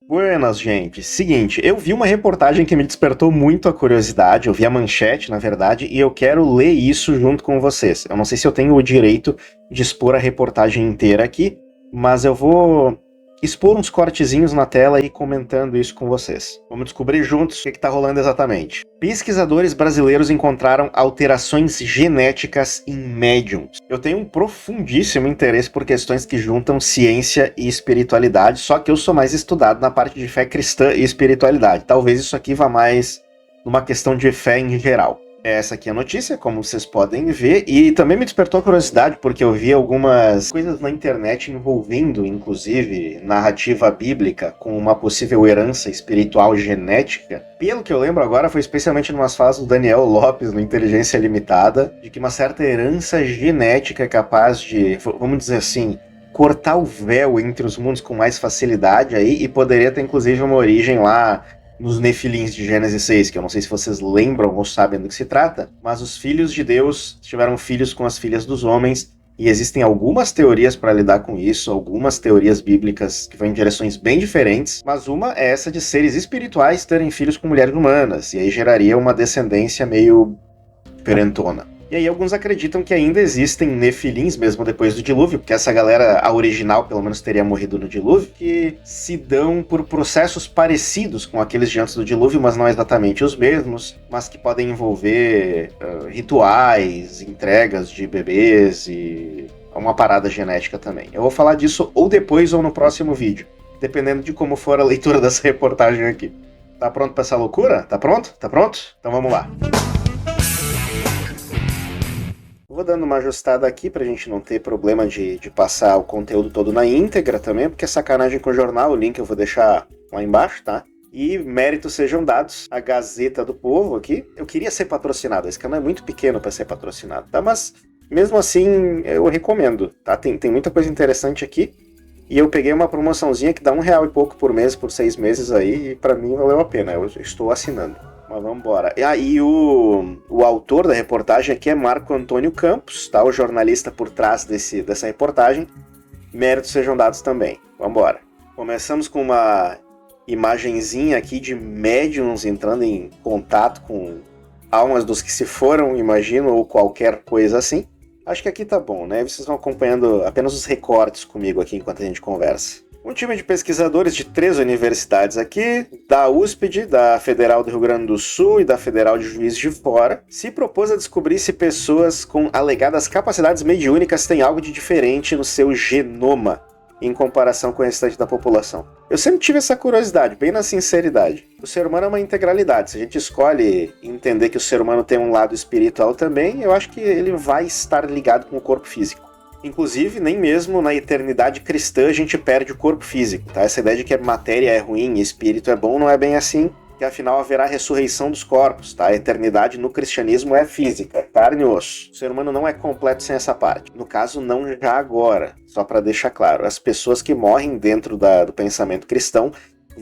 Buenas, gente. Seguinte, eu vi uma reportagem que me despertou muito a curiosidade, eu vi a manchete, na verdade, e eu quero ler isso junto com vocês. Eu não sei se eu tenho o direito de expor a reportagem inteira aqui, mas eu vou expor uns cortezinhos na tela e comentando isso com vocês. Vamos descobrir juntos o que está rolando exatamente. Pesquisadores brasileiros encontraram alterações genéticas em médiums. Eu tenho um profundíssimo interesse por questões que juntam ciência e espiritualidade, só que eu sou mais estudado na parte de fé cristã e espiritualidade. Talvez isso aqui vá mais numa questão de fé em geral. Essa aqui é a notícia, como vocês podem ver, e também me despertou a curiosidade porque eu vi algumas coisas na internet envolvendo, inclusive, narrativa bíblica com uma possível herança espiritual genética. Pelo que eu lembro agora, foi especialmente numas falas do Daniel Lopes, no Inteligência Limitada, de que uma certa herança genética é capaz de, vamos dizer assim, cortar o véu entre os mundos com mais facilidade aí, e poderia ter inclusive uma origem lá nos Nefilins de Gênesis 6, que eu não sei se vocês lembram ou sabem do que se trata, mas os filhos de Deus tiveram filhos com as filhas dos homens, e existem algumas teorias para lidar com isso, algumas teorias bíblicas que vão em direções bem diferentes, mas uma é essa de seres espirituais terem filhos com mulheres humanas, e aí geraria uma descendência meio diferentona. E aí alguns acreditam que ainda existem nefilins mesmo depois do dilúvio, porque essa galera, a original pelo menos teria morrido no dilúvio, que se dão por processos parecidos com aqueles de antes do dilúvio, mas não exatamente os mesmos, mas que podem envolver rituais, entregas de bebês e uma parada genética também. Eu vou falar disso ou depois ou no próximo vídeo, dependendo de como for a leitura dessa reportagem aqui. Tá pronto pra essa loucura? Tá pronto? Tá pronto? Então vamos lá. Vou dando uma ajustada aqui pra gente não ter problema de passar o conteúdo todo na íntegra também, porque é sacanagem com o jornal, o link eu vou deixar lá embaixo, tá? E méritos sejam dados à Gazeta do Povo aqui. Eu queria ser patrocinado, esse canal é muito pequeno pra ser patrocinado, tá? Mas mesmo assim eu recomendo, tá? Tem muita coisa interessante aqui. E eu peguei uma promoçãozinha que dá R$1 e pouco por mês, por 6 meses aí, e pra mim valeu a pena, eu estou assinando. Mas vamos embora. E aí o autor da reportagem aqui é Marco Antônio Campos, tá? O jornalista por trás dessa reportagem. Méritos sejam dados também. Vamos embora. Começamos com uma imagenzinha aqui de médiums entrando em contato com almas dos que se foram, imagino, ou qualquer coisa assim. Acho que aqui tá bom, né? Vocês vão acompanhando apenas os recortes comigo aqui enquanto a gente conversa. Um time de pesquisadores de 3 universidades aqui, da USP, da Federal do Rio Grande do Sul e da Federal de Juiz de Fora, se propôs a descobrir se pessoas com alegadas capacidades mediúnicas têm algo de diferente no seu genoma, em comparação com o restante da população. Eu sempre tive essa curiosidade, bem na sinceridade. O ser humano é uma integralidade. Se a gente escolhe entender que o ser humano tem um lado espiritual também, eu acho que ele vai estar ligado com o corpo físico. Inclusive, nem mesmo na eternidade cristã a gente perde o corpo físico, tá? Essa ideia de que a matéria é ruim e espírito é bom não é bem assim, que afinal haverá ressurreição dos corpos, tá? A eternidade no cristianismo é física, carne e osso. O ser humano não é completo sem essa parte. No caso, não já agora, só para deixar claro. As pessoas que morrem dentro do pensamento cristão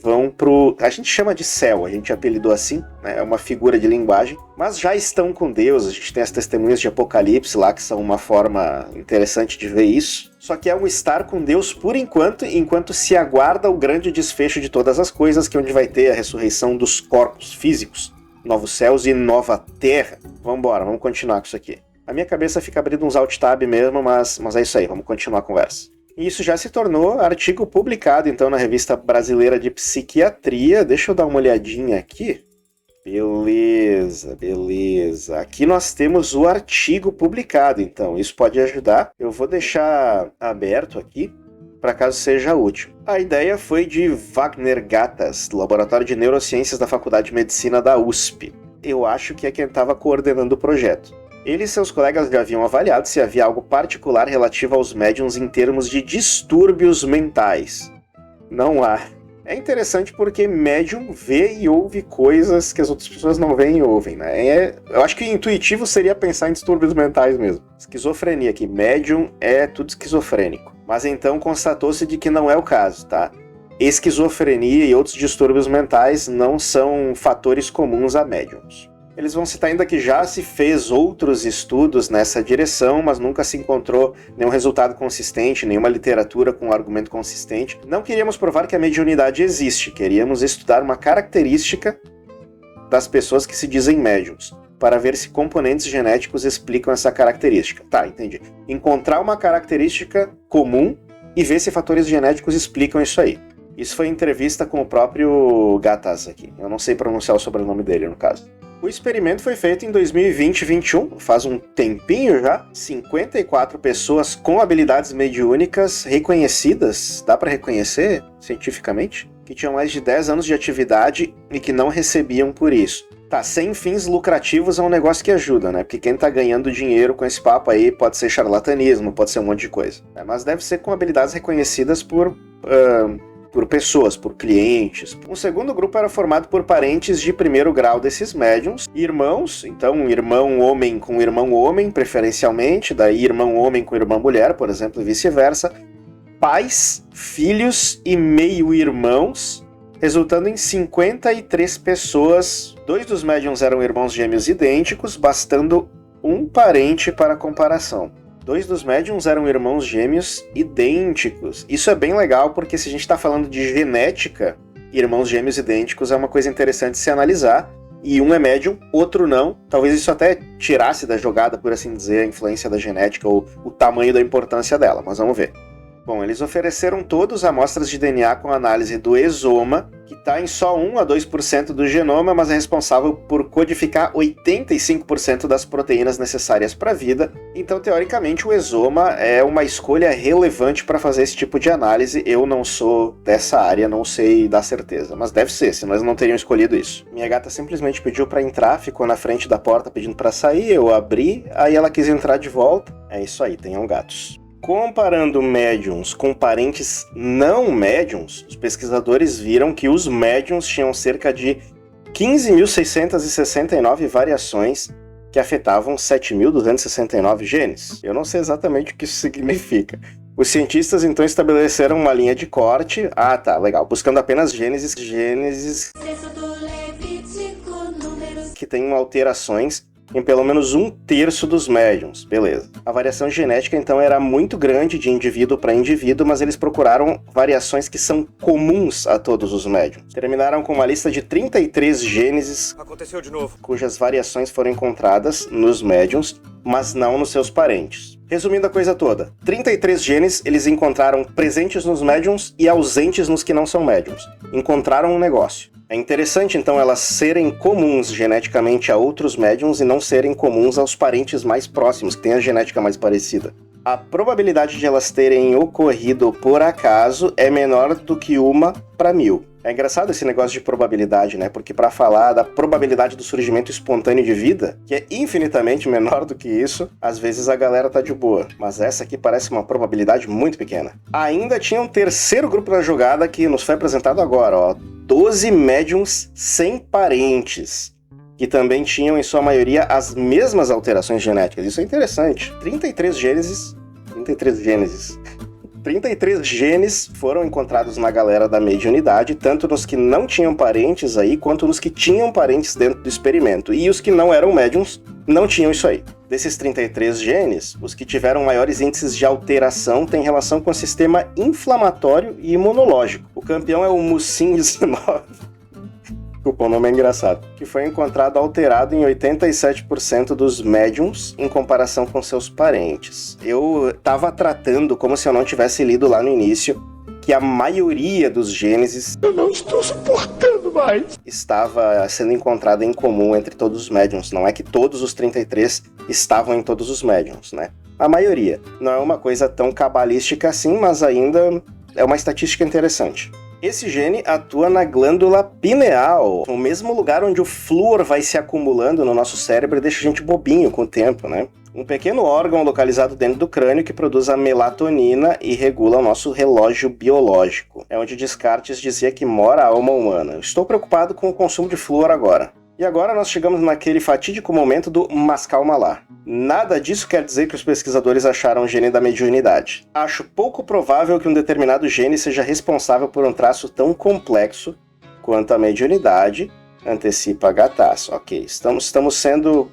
vão pro... a gente chama de céu, a gente apelidou assim, né? É uma figura de linguagem, mas já estão com Deus. A gente tem as testemunhas de Apocalipse lá, que são uma forma interessante de ver isso. Só que é um estar com Deus por enquanto se aguarda o grande desfecho de todas as coisas, que é onde vai ter a ressurreição dos corpos físicos, novos céus e nova terra. Vambora, vamos continuar com isso aqui. A minha cabeça fica abrindo uns alt-tab mesmo, mas é isso aí, vamos continuar a conversa. E isso já se tornou artigo publicado, então, na Revista Brasileira de Psiquiatria. Deixa eu dar uma olhadinha aqui. Beleza. Aqui nós temos o artigo publicado, então, isso pode ajudar. Eu vou deixar aberto aqui, para caso seja útil. A ideia foi de Wagner Gatas, do Laboratório de Neurociências da Faculdade de Medicina da USP. Eu acho que é quem estava coordenando o projeto. Ele e seus colegas já haviam avaliado se havia algo particular relativo aos médiums em termos de distúrbios mentais. Não há. É interessante porque médium vê e ouve coisas que as outras pessoas não veem e ouvem, né? Eu acho que intuitivo seria pensar em distúrbios mentais mesmo. Esquizofrenia aqui. Médium é tudo esquizofrênico. Mas então constatou-se de que não é o caso, tá? Esquizofrenia e outros distúrbios mentais não são fatores comuns a médiums. Eles vão citar ainda que já se fez outros estudos nessa direção, mas nunca se encontrou nenhum resultado consistente, nenhuma literatura com um argumento consistente. Não queríamos provar que a mediunidade existe, queríamos estudar uma característica das pessoas que se dizem médiums, para ver se componentes genéticos explicam essa característica. Tá, entendi. Encontrar uma característica comum e ver se fatores genéticos explicam isso aí. Isso foi em entrevista com o próprio Gattaz aqui. Eu não sei pronunciar o sobrenome dele, no caso. O experimento foi feito em 2020-21, faz um tempinho já. 54 pessoas com habilidades mediúnicas reconhecidas, dá para reconhecer cientificamente, que tinham mais de 10 anos de atividade e que não recebiam por isso. Tá, sem fins lucrativos é um negócio que ajuda, né? Porque quem tá ganhando dinheiro com esse papo aí pode ser charlatanismo, pode ser um monte de coisa. Mas deve ser com habilidades reconhecidas por pessoas, por clientes. O segundo grupo era formado por parentes de primeiro grau desses médiums, irmãos, então irmão homem com irmão homem, preferencialmente, daí irmão homem com irmã mulher, por exemplo, e vice-versa, pais, filhos e meio-irmãos, resultando em 53 pessoas. 2 dos médiums eram irmãos gêmeos idênticos, bastando um parente para comparação. 2 dos médiums eram irmãos gêmeos idênticos. Isso é bem legal, porque se a gente está falando de genética, irmãos gêmeos idênticos é uma coisa interessante de se analisar, e um é médium, outro não. Talvez isso até tirasse da jogada, por assim dizer, a influência da genética ou o tamanho da importância dela, mas vamos ver. Bom, eles ofereceram todos amostras de DNA com análise do exoma, que está em só 1 a 2% do genoma, mas é responsável por codificar 85% das proteínas necessárias para a vida. Então, teoricamente, o exoma é uma escolha relevante para fazer esse tipo de análise. Eu não sou dessa área, não sei dar certeza, mas deve ser, senão eles não teriam escolhido isso. Minha gata simplesmente pediu para entrar, ficou na frente da porta pedindo para sair, eu abri, aí ela quis entrar de volta. É isso aí, tenham gatos. Comparando médiums com parentes não médiums, os pesquisadores viram que os médiums tinham cerca de 15.669 variações que afetavam 7.269 genes. Eu não sei exatamente o que isso significa. Os cientistas então estabeleceram uma linha de corte, legal, buscando apenas gênesis que tenham alterações em pelo menos 1/3 dos médiums, beleza. A variação genética, então, era muito grande de indivíduo para indivíduo, mas eles procuraram variações que são comuns a todos os médiums. Terminaram com uma lista de 33 gênesis cujas variações foram encontradas nos médiums, mas não nos seus parentes. Resumindo a coisa toda, 33 genes eles encontraram presentes nos médiums e ausentes nos que não são médiums. Encontraram um negócio. É interessante, então, elas serem comuns geneticamente a outros médiums e não serem comuns aos parentes mais próximos, que têm a genética mais parecida. A probabilidade de elas terem ocorrido por acaso é menor do que 1 para 1000. É engraçado esse negócio de probabilidade, né? Porque para falar da probabilidade do surgimento espontâneo de vida, que é infinitamente menor do que isso, às vezes a galera tá de boa. Mas essa aqui parece uma probabilidade muito pequena. Ainda tinha um terceiro grupo da jogada que nos foi apresentado agora, ó. 12 médiums sem parentes, que também tinham, em sua maioria, as mesmas alterações genéticas. Isso é interessante. 33 genes foram encontrados na galera da mediunidade, tanto nos que não tinham parentes aí, quanto nos que tinham parentes dentro do experimento. E os que não eram médiums não tinham isso aí. Desses 33 genes, os que tiveram maiores índices de alteração têm relação com o sistema inflamatório e imunológico. O campeão é o MUSIN19. Desculpa, o nome é engraçado. Que foi encontrado alterado em 87% dos médiums em comparação com seus parentes. Eu tava tratando como se eu não tivesse lido lá no início que a maioria dos genes... Eu não estou suportando mais! Estava sendo encontrada em comum entre todos os médiums. Não é que todos os 33 estavam em todos os médiums, né? A maioria. Não é uma coisa tão cabalística assim, mas ainda é uma estatística interessante. Esse gene atua na glândula pineal, o mesmo lugar onde o flúor vai se acumulando no nosso cérebro e deixa a gente bobinho com o tempo, né? Um pequeno órgão localizado dentro do crânio que produz a melatonina e regula o nosso relógio biológico. É onde Descartes dizia que mora a alma humana. Estou preocupado com o consumo de flúor agora. E agora nós chegamos naquele fatídico momento do mas calma lá. Nada disso quer dizer que os pesquisadores acharam o gene da mediunidade. Acho pouco provável que um determinado gene seja responsável por um traço tão complexo quanto a mediunidade, antecipa GATAS. Ok, estamos sendo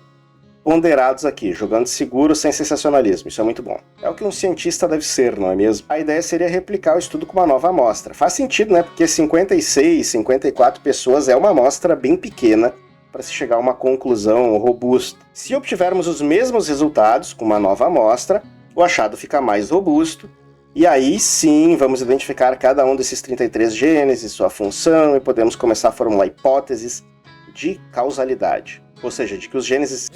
ponderados aqui, jogando seguro sem sensacionalismo, isso é muito bom. É o que um cientista deve ser, não é mesmo? A ideia seria replicar o estudo com uma nova amostra. Faz sentido, né? Porque 56, 54 pessoas é uma amostra bem pequena para se chegar a uma conclusão robusta. Se obtivermos os mesmos resultados com uma nova amostra, o achado fica mais robusto, e aí sim vamos identificar cada um desses 33 genes e sua função, e podemos começar a formular hipóteses de causalidade. Ou seja, de que os genes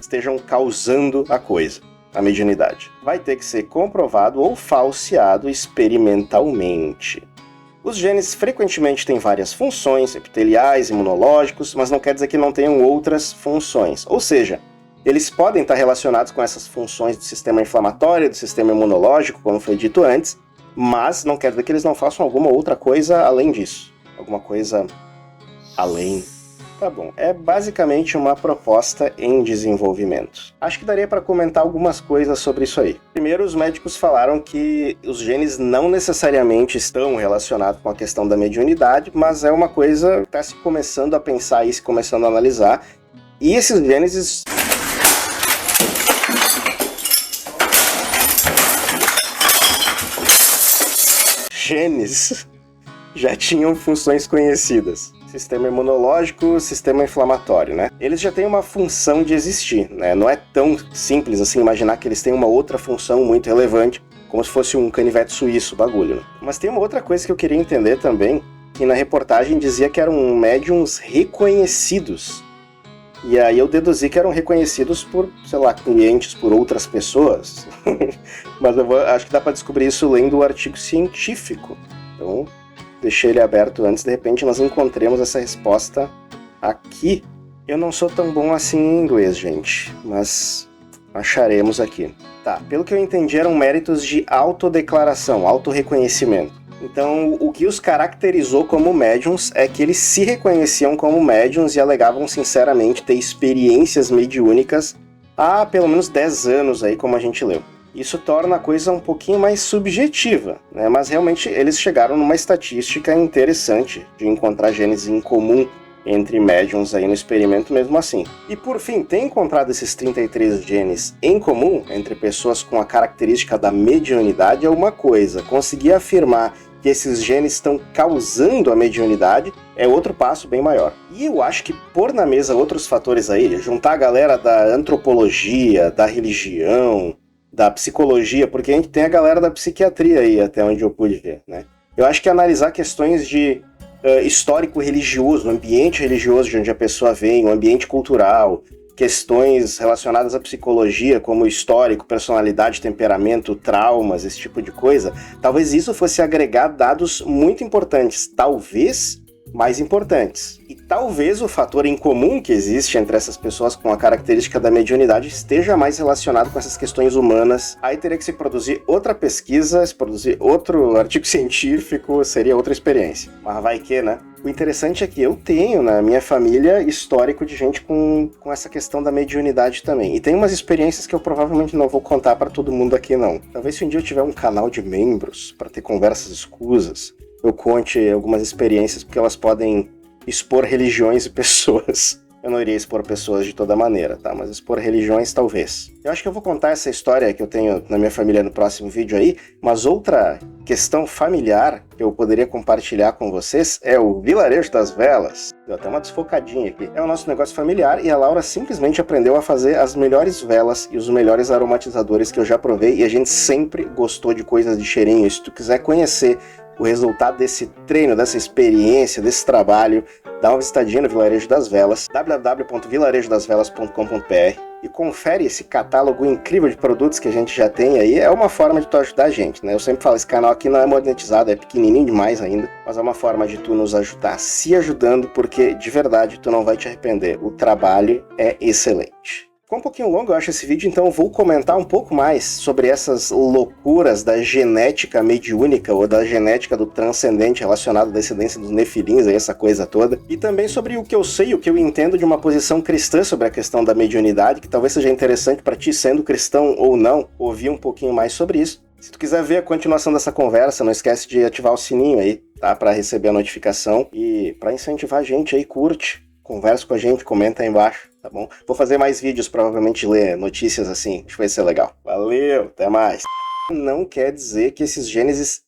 estejam causando a coisa, a mediunidade. Vai ter que ser comprovado ou falseado experimentalmente. Os genes frequentemente têm várias funções, epiteliais, imunológicos, mas não quer dizer que não tenham outras funções. Ou seja, eles podem estar relacionados com essas funções do sistema inflamatório, do sistema imunológico, como foi dito antes, mas não quer dizer que eles não façam alguma outra coisa além disso. Alguma coisa além. Tá bom, é basicamente uma proposta em desenvolvimento. Acho que daria para comentar algumas coisas sobre isso aí. Primeiro, os médicos falaram que os genes não necessariamente estão relacionados com a questão da mediunidade, mas é uma coisa que está se começando a pensar e se começando a analisar. E esses genes já tinham funções conhecidas. Sistema imunológico, sistema inflamatório, né? Eles já têm uma função de existir, né? Não é tão simples assim imaginar que eles têm uma outra função muito relevante, como se fosse um canivete suíço, bagulho, né? Mas tem uma outra coisa que eu queria entender também, que na reportagem dizia que eram médiums reconhecidos. E aí eu deduzi que eram reconhecidos por, sei lá, clientes, por outras pessoas. Mas acho que dá para descobrir isso lendo o artigo científico. Então, deixei ele aberto antes, de repente nós encontremos essa resposta aqui. Eu não sou tão bom assim em inglês, gente, mas acharemos aqui. Tá, pelo que eu entendi eram méritos de autodeclaração, autorreconhecimento. Então, o que os caracterizou como médiums é que eles se reconheciam como médiums e alegavam sinceramente ter experiências mediúnicas há pelo menos 10 anos aí, como a gente leu. Isso torna a coisa um pouquinho mais subjetiva, né? Mas realmente eles chegaram numa estatística interessante de encontrar genes em comum entre médiums aí no experimento mesmo assim. E por fim, ter encontrado esses 33 genes em comum entre pessoas com a característica da mediunidade é uma coisa. Conseguir afirmar que esses genes estão causando a mediunidade é outro passo bem maior. E eu acho que pôr na mesa outros fatores aí, juntar a galera da antropologia, da religião, da psicologia, porque a gente tem a galera da psiquiatria aí, até onde eu pude ver, né? Eu acho que analisar questões de histórico religioso, ambiente religioso de onde a pessoa vem, o ambiente cultural, questões relacionadas à psicologia, como histórico, personalidade, temperamento, traumas, esse tipo de coisa, talvez isso fosse agregar dados muito importantes, talvez mais importantes. E talvez o fator em comum que existe entre essas pessoas com a característica da mediunidade esteja mais relacionado com essas questões humanas. Aí teria que se produzir outra pesquisa, se produzir outro artigo científico, seria outra experiência. Mas vai que, né? O interessante é que eu tenho na minha família histórico de gente com essa questão da mediunidade também. E tem umas experiências que eu provavelmente não vou contar para todo mundo aqui não. Talvez se um dia eu tiver um canal de membros para ter conversas escusas, eu conte algumas experiências, porque elas podem expor religiões e pessoas. Eu não iria expor pessoas de toda maneira, tá? Mas expor religiões, talvez. Eu acho que eu vou contar essa história que eu tenho na minha família no próximo vídeo aí, mas outra questão familiar que eu poderia compartilhar com vocês é o Vilarejo das Velas. Deu até uma desfocadinha aqui. É o nosso negócio familiar e a Laura simplesmente aprendeu a fazer as melhores velas e os melhores aromatizadores que eu já provei, e a gente sempre gostou de coisas de cheirinho. E se tu quiser conhecer o resultado desse treino, dessa experiência, desse trabalho, dá uma visitadinha no Vilarejo das Velas, www.vilarejodasvelas.com.br, e confere esse catálogo incrível de produtos que a gente já tem aí. É uma forma de tu ajudar a gente, né? Eu sempre falo, esse canal aqui não é monetizado, é pequenininho demais ainda, mas é uma forma de tu nos ajudar se ajudando, porque de verdade tu não vai te arrepender. O trabalho é excelente. Ficou um pouquinho longo, eu acho, esse vídeo, então eu vou comentar um pouco mais sobre essas loucuras da genética mediúnica ou da genética do transcendente relacionado à descendência dos nefilins, aí, essa coisa toda. E também sobre o que eu sei, o que eu entendo de uma posição cristã sobre a questão da mediunidade, que talvez seja interessante para ti, sendo cristão ou não, ouvir um pouquinho mais sobre isso. Se tu quiser ver a continuação dessa conversa, não esquece de ativar o sininho aí, tá? Para receber a notificação e para incentivar a gente aí, curte, conversa com a gente, comenta aí embaixo, tá bom? Vou fazer mais vídeos, provavelmente ler notícias assim, acho que vai ser legal. Valeu, até mais. Não quer dizer que esses genes